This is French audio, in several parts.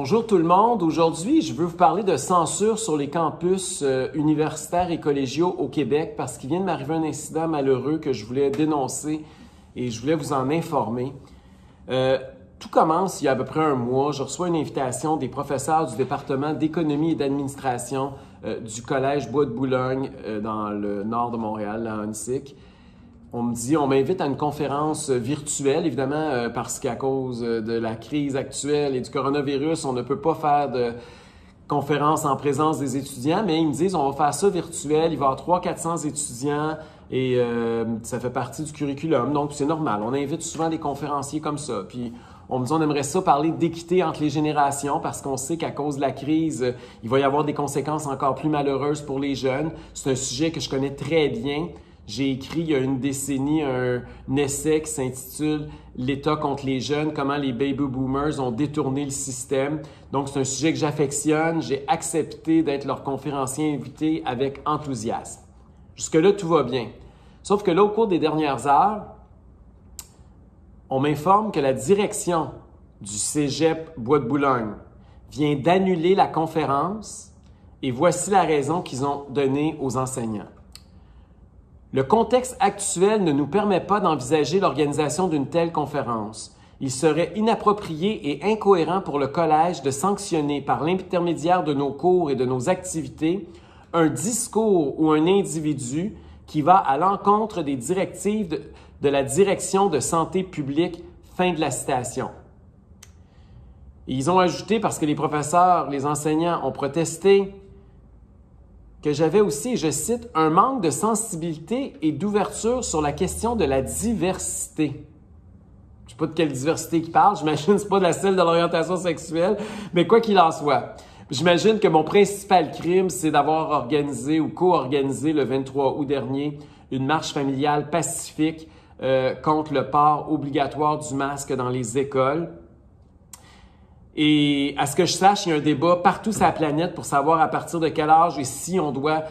Bonjour tout le monde. Aujourd'hui, je veux vous parler de censure sur les campus universitaires et collégiaux au Québec parce qu'il vient de m'arriver un incident malheureux que je voulais dénoncer et je voulais vous en informer. Tout commence il y a à peu près un mois. Je reçois une invitation des professeurs du département d'économie et d'administration du collège Bois de Boulogne dans le nord de Montréal, à Huntsic. On m'invite à une conférence virtuelle, évidemment, parce qu'à cause de la crise actuelle et du coronavirus, on ne peut pas faire de conférence en présence des étudiants, mais ils me disent on va faire ça virtuel, il va y avoir 300-400 étudiants et ça fait partie du curriculum, donc c'est normal. On invite souvent des conférenciers comme ça. Puis on me dit on aimerait ça parler d'équité entre les générations parce qu'on sait qu'à cause de la crise, il va y avoir des conséquences encore plus malheureuses pour les jeunes. C'est un sujet que je connais très bien. J'ai écrit il y a une décennie un essai qui s'intitule « L'État contre les jeunes, comment les baby boomers ont détourné le système ». Donc, c'est un sujet que j'affectionne. J'ai accepté d'être leur conférencier invité avec enthousiasme. Jusque-là, tout va bien. Sauf que là, au cours des dernières heures, on m'informe que la direction du Cégep Bois de Boulogne vient d'annuler la conférence et voici la raison qu'ils ont donnée aux enseignants. Le contexte actuel ne nous permet pas d'envisager l'organisation d'une telle conférence. Il serait inapproprié et incohérent pour le collège de sanctionner par l'intermédiaire de nos cours et de nos activités un discours ou un individu qui va à l'encontre des directives de la direction de santé publique. Fin de la citation. Et ils ont ajouté, parce que les professeurs, les enseignants ont protesté, que j'avais aussi, je cite, « un manque de sensibilité et d'ouverture sur la question de la diversité ». Je ne sais pas de quelle diversité ils parlent, j'imagine que ce n'est pas de la celle de l'orientation sexuelle, mais quoi qu'il en soit. J'imagine que mon principal crime, c'est d'avoir organisé ou co-organisé le 23 août dernier une marche familiale pacifique contre le port obligatoire du masque dans les écoles. Et à ce que je sache, il y a un débat partout sur la planète pour savoir à partir de quel âge et si on doit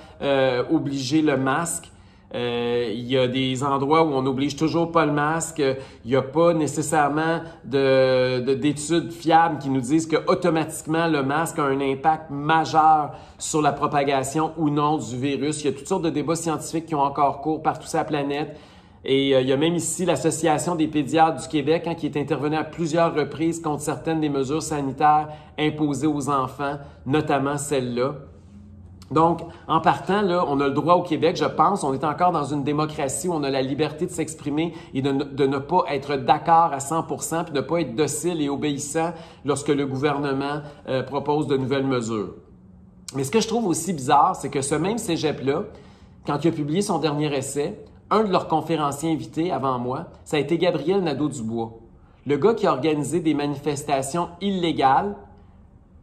obliger le masque. Il y a des endroits où on n'oblige toujours pas le masque. Il n'y a pas nécessairement d'études fiables qui nous disent que automatiquement le masque a un impact majeur sur la propagation ou non du virus. Il y a toutes sortes de débats scientifiques qui ont encore cours partout sur la planète. Et il y a même ici l'Association des pédiatres du Québec qui est intervenue à plusieurs reprises contre certaines des mesures sanitaires imposées aux enfants, notamment celle-là. Donc, en partant, là, on a le droit au Québec, je pense, on est encore dans une démocratie où on a la liberté de s'exprimer et de ne pas être d'accord à 100% puis de ne pas être docile et obéissant lorsque le gouvernement propose de nouvelles mesures. Mais ce que je trouve aussi bizarre, c'est que ce même cégep-là, quand il a publié son dernier essai, un de leurs conférenciers invités avant moi, ça a été Gabriel Nadeau-Dubois, le gars qui a organisé des manifestations illégales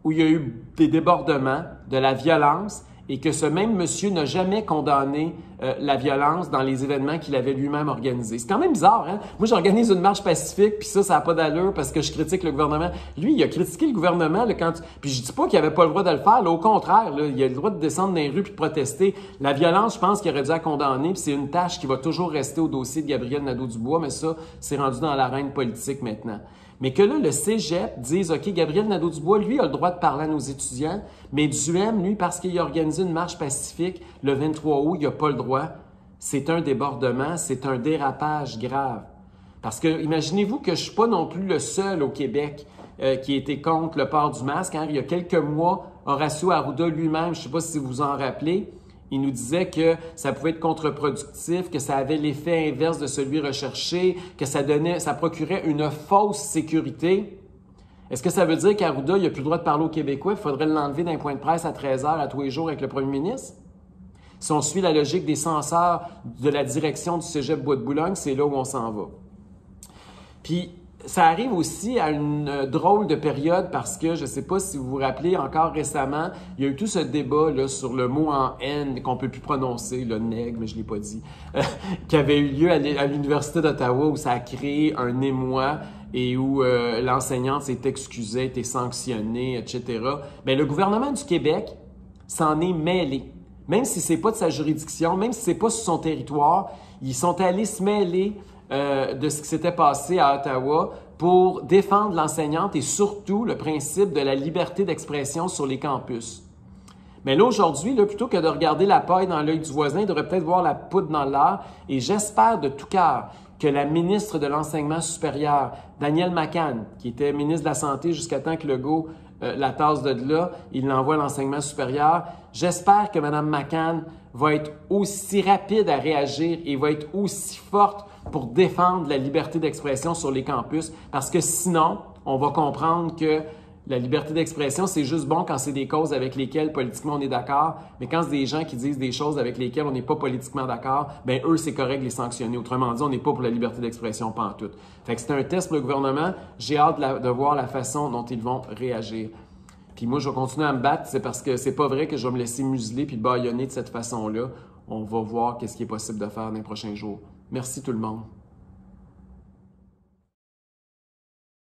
où il y a eu des débordements, de la violence et que ce même monsieur n'a jamais condamné la violence dans les événements qu'il avait lui-même organisés. C'est quand même bizarre, hein? Moi, j'organise une marche pacifique, puis ça n'a pas d'allure parce que je critique le gouvernement. Lui, il a critiqué le gouvernement là, Puis je dis pas qu'il avait pas le droit de le faire, là, au contraire, là, il a le droit de descendre dans les rues puis de protester. La violence, je pense qu'il aurait dû la condamner, puis c'est une tâche qui va toujours rester au dossier de Gabriel Nadeau-Dubois, mais ça, c'est rendu dans l'arène politique maintenant. Mais que là, le cégep dise, OK, Gabriel Nadeau-Dubois, lui, a le droit de parler à nos étudiants, mais Duhem, lui, parce qu'il a organisé une marche pacifique le 23 août, il n'a pas le droit. C'est un débordement, c'est un dérapage grave. Parce que, imaginez-vous que je ne suis pas non plus le seul au Québec qui était contre le port du masque. Hein. Il y a quelques mois, Horacio Arruda lui-même, je ne sais pas si vous vous en rappelez, il nous disait que ça pouvait être contre-productif, que ça avait l'effet inverse de celui recherché, que ça procurait une fausse sécurité. Est-ce que ça veut dire qu'Arruda, il n'a plus le droit de parler aux Québécois? Il faudrait l'enlever d'un point de presse à 13h à tous les jours avec le premier ministre? Si on suit la logique des censeurs de la direction du Cégep Bois de Boulogne, c'est là où on s'en va. Puis, ça arrive aussi à une drôle de période parce que, je ne sais pas si vous vous rappelez, encore récemment, il y a eu tout ce débat là, sur le mot en N qu'on ne peut plus prononcer, le nègre, mais je ne l'ai pas dit, qui avait eu lieu à l'Université d'Ottawa où ça a créé un émoi et où l'enseignante s'est excusée, été sanctionnée, etc. Bien, le gouvernement du Québec s'en est mêlé. Même si ce n'est pas de sa juridiction, même si ce n'est pas sur son territoire, ils sont allés se mêler de ce qui s'était passé à Ottawa pour défendre l'enseignante et surtout le principe de la liberté d'expression sur les campus. Mais là, aujourd'hui, plutôt que de regarder la paille dans l'œil du voisin, il devrait peut-être voir la poudre dans l'art. Et j'espère de tout cœur que la ministre de l'Enseignement supérieur, Danielle McCann, qui était ministre de la Santé jusqu'à temps que Legault la tasse de là, il l'envoie à l'enseignement supérieur. J'espère que Mme McCann va être aussi rapide à réagir et va être aussi forte pour défendre la liberté d'expression sur les campus, parce que sinon, on va comprendre que la liberté d'expression, c'est juste bon quand c'est des causes avec lesquelles politiquement on est d'accord, mais quand c'est des gens qui disent des choses avec lesquelles on n'est pas politiquement d'accord, ben eux, c'est correct de les sanctionner. Autrement dit, on n'est pas pour la liberté d'expression pantoute. Fait que c'est un test pour le gouvernement. J'ai hâte de voir la façon dont ils vont réagir. Puis moi, je vais continuer à me battre, c'est parce que c'est pas vrai que je vais me laisser museler puis bâillonner de cette façon-là. On va voir qu'est-ce qui est possible de faire dans les prochains jours. Merci tout le monde.